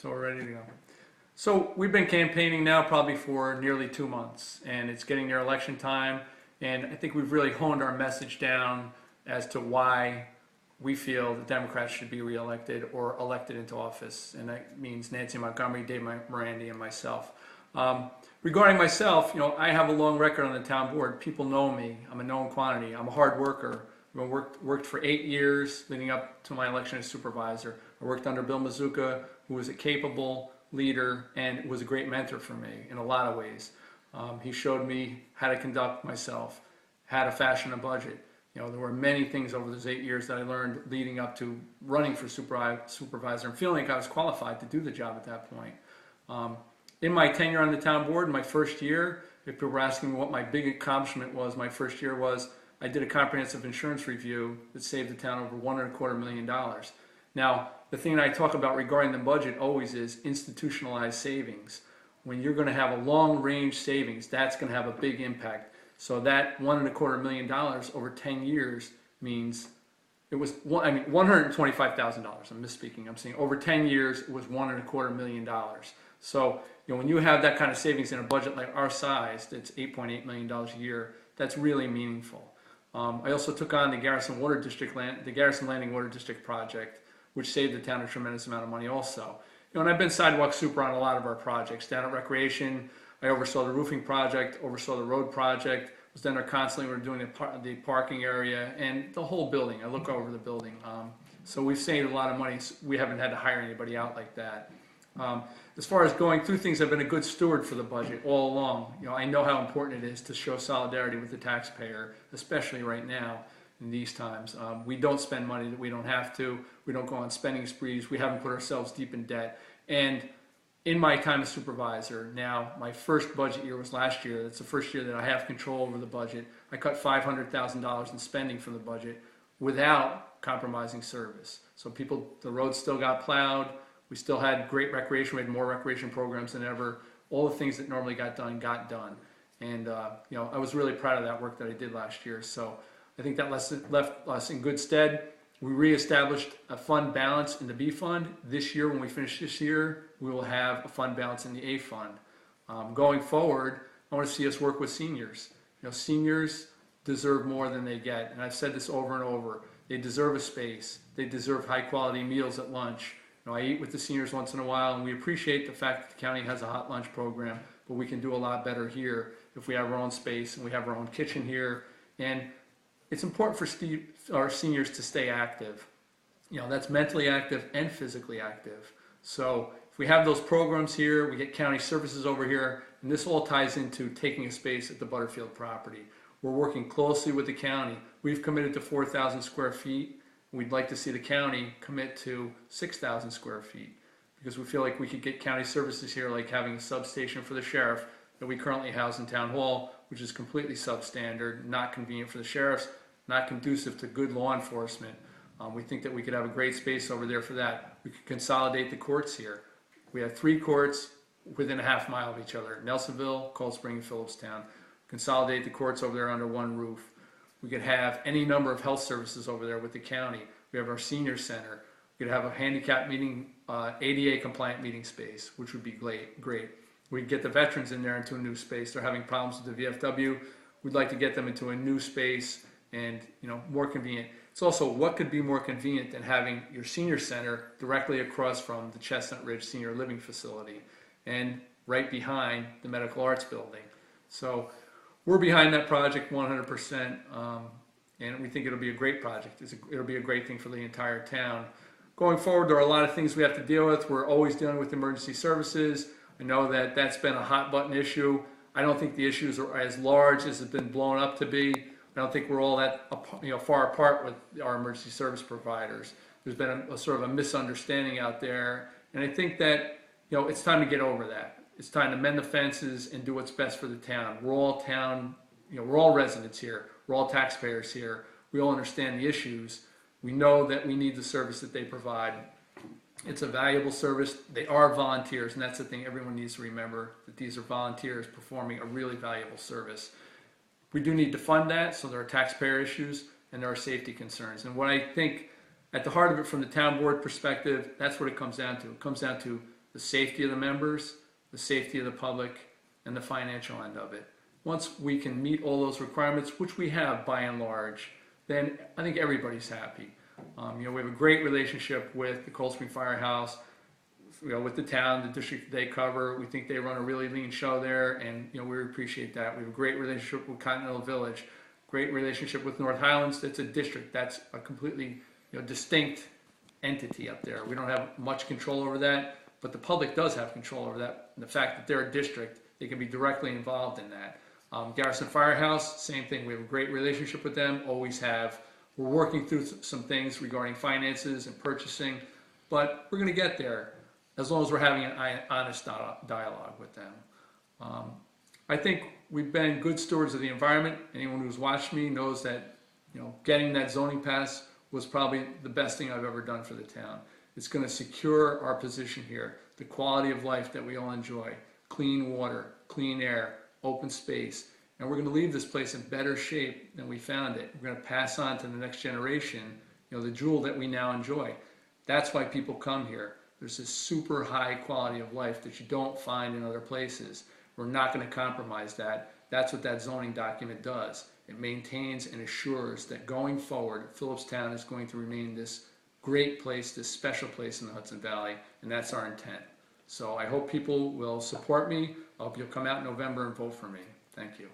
So we're ready to go. So we've been campaigning now probably for nearly 2 months, and it's getting near election time, and I think we've really honed our message down as to why we feel the Democrats should be reelected or elected into office, and that means Nancy Montgomery, Dave Morandi, and myself. Regarding myself, I have a long record on the town board. People know me. I'm a known quantity. I'm a hard worker. I worked for 8 years leading up to my election as supervisor. I worked under Bill Mazuka, who was a capable leader and was a great mentor for me in a lot of ways. He showed me how to conduct myself, how to fashion a budget. There were many things over those 8 years that I learned leading up to running for supervisor and feeling like I was qualified to do the job at that point. In my tenure on the town board, my first year, if people were asking me what my big accomplishment was, my first year was I did a comprehensive insurance review that saved the town over $1.25 million. Now, the thing that I talk about regarding the budget always is institutionalized savings. When you're going to have a long-range savings, that's going to have a big impact. So that $1.25 million over 10 years means it was $125,000. I'm misspeaking. I'm saying over 10 years it was $1.25 million. So when you have that kind of savings in a budget like our size, that's $8.8 million a year. That's really meaningful. I also took on the Garrison Landing Water District project, which saved the town a tremendous amount of money also. And I've been sidewalk super on a lot of our projects. Down at Recreation, I oversaw the roofing project, oversaw the road project, was down there constantly. We were doing the parking area and the whole building. I look over the building. So we've saved a lot of money. We haven't had to hire anybody out like that. As far as going through things, I've been a good steward for the budget all along. I know how important it is to show solidarity with the taxpayer, especially right now in these times. We don't spend money that we don't have to. We don't go on spending sprees. We haven't put ourselves deep in debt. And in my time as supervisor, now my first budget year was last year. That's the first year that I have control over the budget. I cut $500,000 in spending from the budget without compromising service. So the roads still got plowed. We still had great recreation. We had more recreation programs than ever. All the things that normally got done got done. And I was really proud of that work that I did last year. So I think that left us in good stead. We reestablished a fund balance in the B fund. This year, when we finish this year, we will have a fund balance in the A fund. Going forward, I want to see us work with seniors. Seniors deserve more than they get. And I've said this over and over. They deserve a space. They deserve high quality meals at lunch. I eat with the seniors once in a while, and we appreciate the fact that the county has a hot lunch program, but we can do a lot better here if we have our own space and we have our own kitchen here. And it's important for our seniors to stay active. That's mentally active and physically active. So if we have those programs here, we get county services over here, and this all ties into taking a space at the Butterfield property. We're working closely with the county. We've committed to 4,000 square feet. We'd like to see the county commit to 6,000 square feet because we feel like we could get county services here, like having a substation for the sheriff that we currently house in Town Hall, which is completely substandard, not convenient for the sheriffs, not conducive to good law enforcement. We think that we could have a great space over there for that. We could consolidate the courts here. We have 3 courts within a half mile of each other, Nelsonville, Cold Spring, and Philipstown. Consolidate the courts over there under one roof. We could have any number of health services over there with the county. We have our senior center. We could have a handicap meeting, ADA compliant meeting space, which would be great. We could get the veterans in there into a new space. They're having problems with the VFW. We'd like to get them into a new space and more convenient. It's also what could be more convenient than having your senior center directly across from the Chestnut Ridge Senior Living Facility and right behind the Medical Arts Building. So we're behind that project 100%, and we think it'll be a great project. It'll be a great thing for the entire town. Going forward, there are a lot of things we have to deal with. We're always dealing with emergency services. I know that that's been a hot button issue. I don't think the issues are as large as it's been blown up to be. I don't think we're all that far apart with our emergency service providers. There's been a sort of a misunderstanding out there, and I think that it's time to get over that. It's time to mend the fences and do what's best for the town. We're all town, we're all residents here. We're all taxpayers here. We all understand the issues. We know that we need the service that they provide. It's a valuable service. They are volunteers, and that's the thing everyone needs to remember, that these are volunteers performing a really valuable service. We do need to fund that, so there are taxpayer issues and there are safety concerns. And what I think at the heart of it from the town board perspective, that's what it comes down to. It comes down to the safety of the members, the safety of the public, and the financial end of it. Once we can meet all those requirements, which we have by and large, then I think everybody's happy. We have a great relationship with the Cold Spring Firehouse, with the town, the district they cover. We think they run a really lean show there, and we appreciate that. We have a great relationship with Continental Village, great relationship with North Highlands. That's a district. That's a completely distinct entity up there. We don't have much control over that, but the public does have control over that. And the fact that they're a district, they can be directly involved in that. Garrison Firehouse, same thing. We have a great relationship with them, always have. We're working through some things regarding finances and purchasing, but we're going to get there as long as we're having an honest dialogue with them. I think we've been good stewards of the environment. Anyone who's watched me knows that getting that zoning pass was probably the best thing I've ever done for the town. It's going to secure our position here, the quality of life that we all enjoy, clean water, clean air, open space, and we're going to leave this place in better shape than we found it. We're going to pass on to the next generation, the jewel that we now enjoy. That's why people come here. There's this super high quality of life that you don't find in other places. We're not going to compromise that. That's what that zoning document does. It maintains and assures that going forward, Philipstown is going to remain this great place, this special place in the Hudson Valley, and that's our intent. So I hope people will support me. I hope you'll come out in November and vote for me. Thank you.